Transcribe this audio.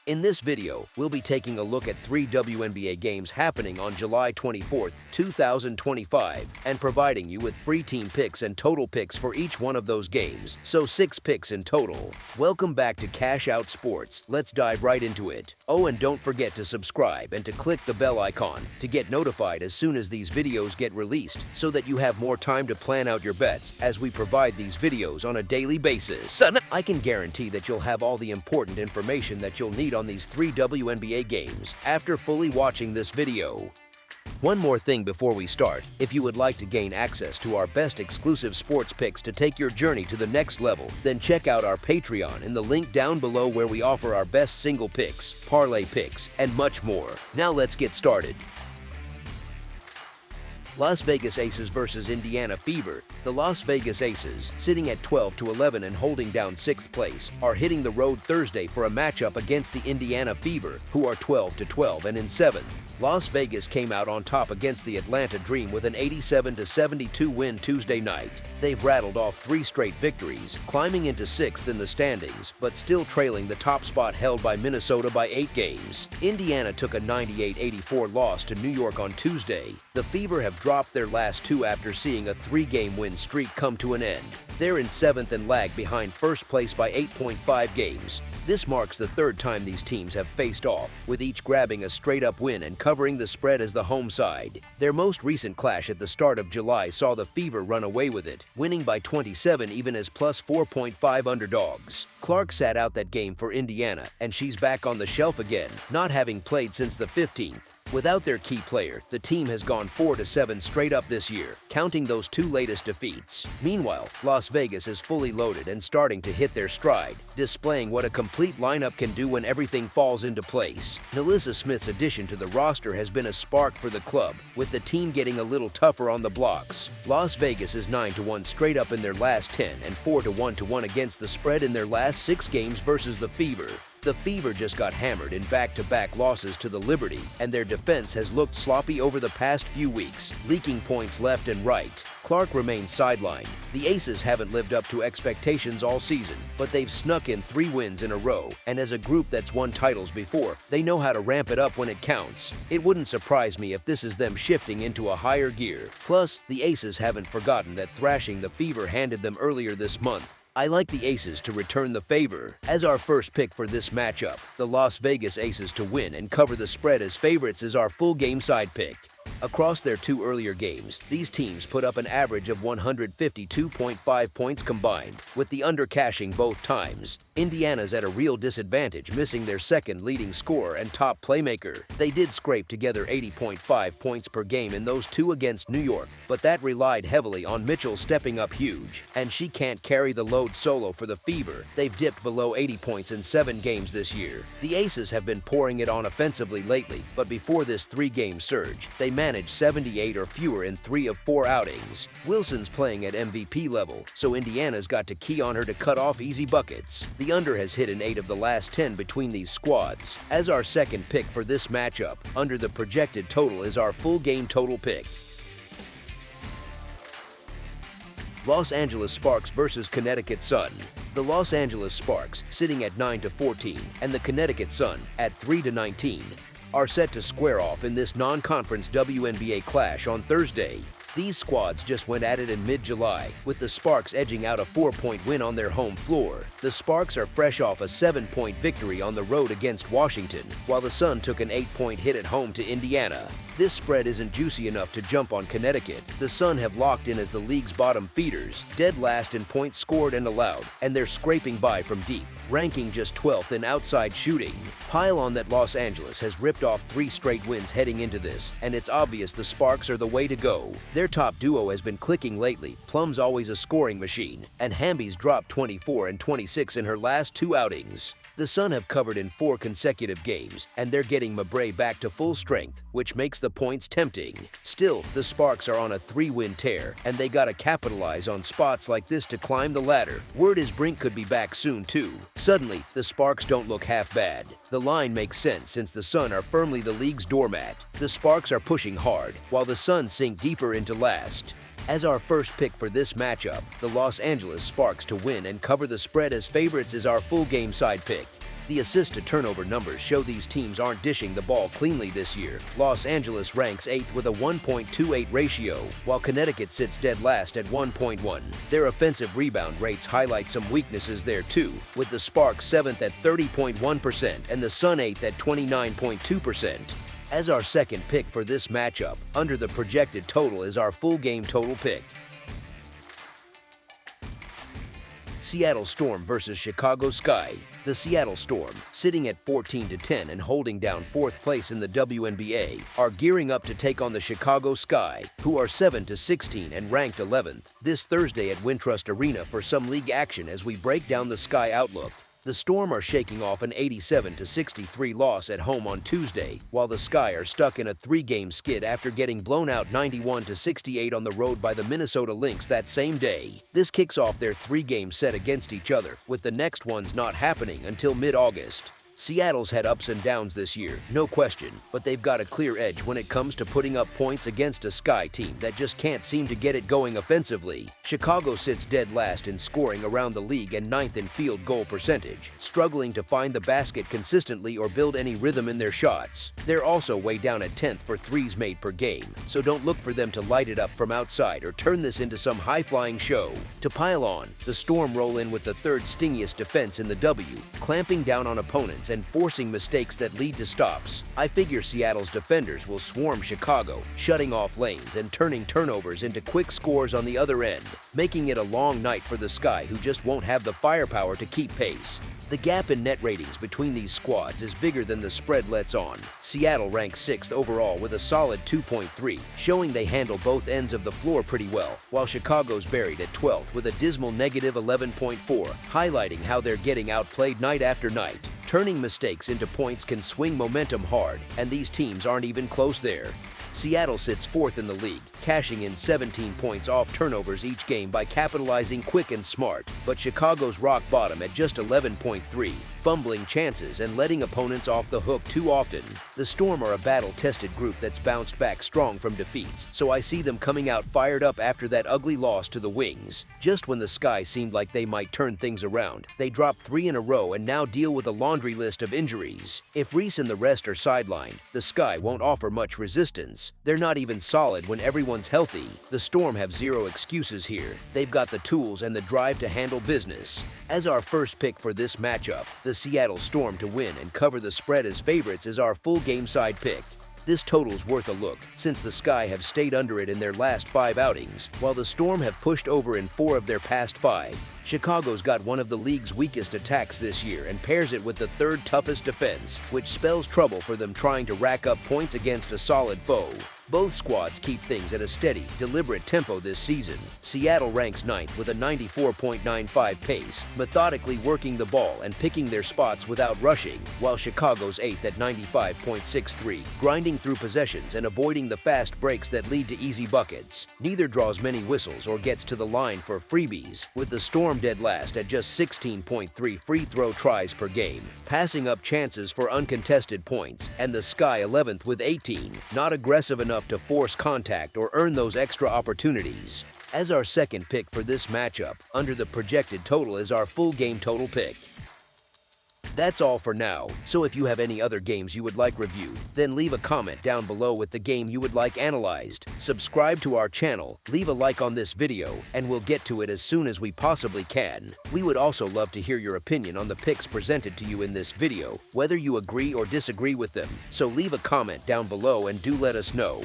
In this video, we'll be taking a look at 3 WNBA games happening on July 24th, 2025, and providing you with free team picks and total picks for each one of those games, so 6 picks in total. Welcome back to Cash Out Sports. Let's dive right into it. Oh, and don't forget to subscribe and to click the bell icon to get notified as soon as these videos get released, so that you have more time to plan out your bets as we provide these videos on a daily basis. I can guarantee that you'll have all the important information that you'll need on these 3 WNBA games after fully watching this video. One more thing before we start: if you would like to gain access to our best exclusive sports picks to take your journey to the next level, then check out our Patreon in the link down below, where we offer our best single picks, parlay picks, and much more. Now let's get started. Las Vegas Aces versus Indiana Fever. The Las Vegas Aces, sitting at 12-11 and holding down 6th place, are hitting the road Thursday for a matchup against the Indiana Fever, who are 12-12 and in 7th. Las Vegas came out on top against the Atlanta Dream with an 87-72 win Tuesday night. They've rattled off 3 straight victories, climbing into 6th in the standings, but still trailing the top spot held by Minnesota by 8 games. Indiana took a 98-84 loss to New York on Tuesday. The Fever have dropped their last 2 after seeing a 3-game win streak come to an end. They're in 7th and lag behind first place by 8.5 games. This marks the 3rd time these teams have faced off, with each grabbing a straight-up win and covering the spread as the home side. Their most recent clash at the start of July saw the Fever run away with it, winning by 27 even as plus 4.5 underdogs. Clark sat out that game for Indiana, and she's back on the shelf again, not having played since the 15th. Without their key player, the team has gone 4-7 straight up this year, counting those 2 latest defeats. Meanwhile, Las Vegas is fully loaded and starting to hit their stride, displaying what a complete lineup can do when everything falls into place. Nalissa Smith's addition to the roster has been a spark for the club, with the team getting a little tougher on the blocks. Las Vegas is 9-1 straight up in their last 10 and 4-1 against the spread in their last 6 games versus the Fever. The Fever just got hammered in back-to-back losses to the Liberty, and their defense has looked sloppy over the past few weeks, leaking points left and right. Clark remains sidelined. The Aces haven't lived up to expectations all season, but they've snuck in 3 wins in a row, and as a group that's won titles before, they know how to ramp it up when it counts. It wouldn't surprise me if this is them shifting into a higher gear. Plus, the Aces haven't forgotten that thrashing the Fever handed them earlier this month. I like the Aces to return the favor. As our first pick for this matchup, the Las Vegas Aces to win and cover the spread as favorites is our full game side pick. Across their 2 earlier games, these teams put up an average of 152.5 points combined, with the under cashing both times. Indiana's at a real disadvantage, missing their 2nd leading scorer and top playmaker. They did scrape together 80.5 points per game in those 2 against New York, but that relied heavily on Mitchell stepping up huge, and she can't carry the load solo for the Fever. They've dipped below 80 points in 7 games this year. The Aces have been pouring it on offensively lately, but before this 3-game surge, they managed 78 or fewer in 3 of 4 outings. Wilson's playing at MVP level, so Indiana's got to key on her to cut off easy buckets. The under has hit in 8 of the last 10 between these squads. As our second pick for this matchup, under the projected total is our full game total pick. Los Angeles Sparks versus Connecticut Sun. The Los Angeles Sparks, sitting at 9-14, and the Connecticut Sun, at 3-19, are set to square off in this non-conference WNBA clash on Thursday. These squads just went at it in mid-July, with the Sparks edging out a 4-point win on their home floor. The Sparks are fresh off a 7-point victory on the road against Washington, while the Sun took an 8-point hit at home to Indiana. This spread isn't juicy enough to jump on Connecticut. The Sun have locked in as the league's bottom feeders, dead last in points scored and allowed, and they're scraping by from deep, ranking just 12th in outside shooting. Pile on that Los Angeles has ripped off 3 straight wins heading into this, and it's obvious the Sparks are the way to go. Their top duo has been clicking lately. Plum's always a scoring machine, and Hamby's dropped 24 and 26 in her last 2 outings. The Sun have covered in 4 consecutive games, and they're getting Mabray back to full strength, which makes the points tempting. Still, the Sparks are on a 3-win tear, and they gotta capitalize on spots like this to climb the ladder. Word is Brink could be back soon too. Suddenly, the Sparks don't look half bad. The line makes sense since the Sun are firmly the league's doormat. The Sparks are pushing hard, while the Sun sink deeper into last. As our first pick for this matchup, the Los Angeles Sparks to win and cover the spread as favorites is our full game side pick. The assist-to-turnover numbers show these teams aren't dishing the ball cleanly this year. Los Angeles ranks 8th with a 1.28 ratio, while Connecticut sits dead last at 1.1. Their offensive rebound rates highlight some weaknesses there too, with the Sparks 7th at 30.1% and the Sun 8th at 29.2%. As our second pick for this matchup, under the projected total is our full game total pick. Seattle Storm versus Chicago Sky. The Seattle Storm, sitting at 14-10 and holding down 4th place in the WNBA, are gearing up to take on the Chicago Sky, who are 7-16 and ranked 11th, this Thursday at Wintrust Arena for some league action as we break down the Sky outlook. The Storm are shaking off an 87-63 loss at home on Tuesday, while the Sky are stuck in a 3-game skid after getting blown out 91-68 on the road by the Minnesota Lynx that same day. This kicks off their 3-game set against each other, with the next ones not happening until mid-August. Seattle's had ups and downs this year, no question, but they've got a clear edge when it comes to putting up points against a Sky team that just can't seem to get it going offensively. Chicago sits dead last in scoring around the league and 9th in field goal percentage, struggling to find the basket consistently or build any rhythm in their shots. They're also way down at 10th for threes made per game, so don't look for them to light it up from outside or turn this into some high-flying show. To pile on, the Storm roll in with the 3rd stingiest defense in the W, clamping down on opponents and forcing mistakes that lead to stops. I figure Seattle's defenders will swarm Chicago, shutting off lanes and turning turnovers into quick scores on the other end, making it a long night for the Sky, who just won't have the firepower to keep pace. The gap in net ratings between these squads is bigger than the spread lets on. Seattle ranks 6th overall with a solid 2.3, showing they handle both ends of the floor pretty well, while Chicago's buried at 12th with a dismal negative 11.4, highlighting how they're getting outplayed night after night. Turning mistakes into points can swing momentum hard, and these teams aren't even close there. Seattle sits 4th in the league, cashing in 17 points off turnovers each game by capitalizing quick and smart, but Chicago's rock bottom at just 11.3, fumbling chances and letting opponents off the hook too often. The Storm are a battle-tested group that's bounced back strong from defeats, so I see them coming out fired up after that ugly loss to the Wings. Just when the Sky seemed like they might turn things around, they dropped 3 in a row and now deal with a laundry list of injuries. If Reese and the rest are sidelined, the Sky won't offer much resistance. They're not even solid when everyone's healthy. The Storm have zero excuses here. They've got the tools and the drive to handle business. As our first pick for this matchup, the Seattle Storm to win and cover the spread as favorites is our full game side pick. This total's worth a look, since the Sky have stayed under it in their last 5 outings, while the Storm have pushed over in 4 of their past 5. Chicago's got one of the league's weakest attacks this year and pairs it with the 3rd toughest defense, which spells trouble for them trying to rack up points against a solid foe. Both squads keep things at a steady, deliberate tempo this season. Seattle ranks 9th with a 94.95 pace, methodically working the ball and picking their spots without rushing, while Chicago's 8th at 95.63, grinding through possessions and avoiding the fast breaks that lead to easy buckets. Neither draws many whistles or gets to the line for freebies, with the Storm dead last at just 16.3 free throw tries per game, passing up chances for uncontested points, and the Sky 11th with 18, not aggressive enough to force contact or earn those extra opportunities. As our second pick for this matchup, under the projected total is our full game total pick. That's all for now, so if you have any other games you would like reviewed, then leave a comment down below with the game you would like analyzed. Subscribe to our channel, leave a like on this video, and we'll get to it as soon as we possibly can. We would also love to hear your opinion on the picks presented to you in this video, whether you agree or disagree with them, so leave a comment down below and do let us know.